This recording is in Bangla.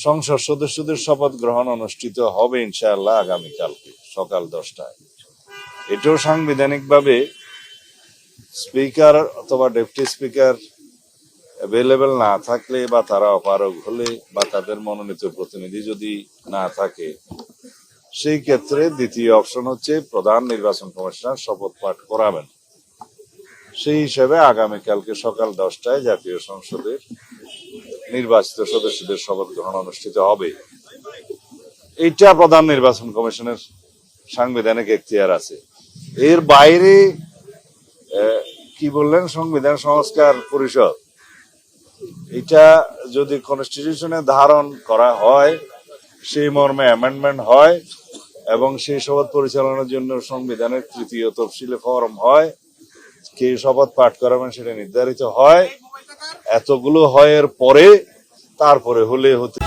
সংসদ সদস্যদের শপথ গ্রহণ অনুষ্ঠিত হবে ইনশাআল্লাহ আগামীকালকে সকাল 10টায়। এটাও সাংবিধানিকভাবে স্পিকার অথবা ডেপুটি স্পিকার অ্যাভেলেবেল না থাকলে বা তারা অপারগ হলে বা তাদের মনোনীত প্রতিনিধি যদি না থাকে, সেই ক্ষেত্রে দ্বিতীয় অপশন হচ্ছে প্রধান নির্বাচন কমিশনার শপথ পাঠ করাবেন। সেই হিসেবে আগামীকালকে সকাল 10টায় জাতীয় সংসদের নির্বাচিত সদস্যদের শপথ গ্রহণ অনুষ্ঠিত হবে। এইটা প্রধান নির্বাচন কমিশনের সাংবিধানিক এখতিয়ার আছে। এর বাইরে কি বললেন সংবিধান সংস্কার পরিষদ, এটা যদি কনস্টিটিউশনে ধারণ করা হয়, সেই মর্মে অ্যামেন্ডমেন্ট হয় এবং সেই শপথ পরিচালনার জন্য সংবিধানের তৃতীয় তফসিলে ফরম হয়, কে শপথ পাঠ করাবেন সেটা নির্ধারিত হয়, এতগুলো হয় এর পরে তারপরে হলে হতে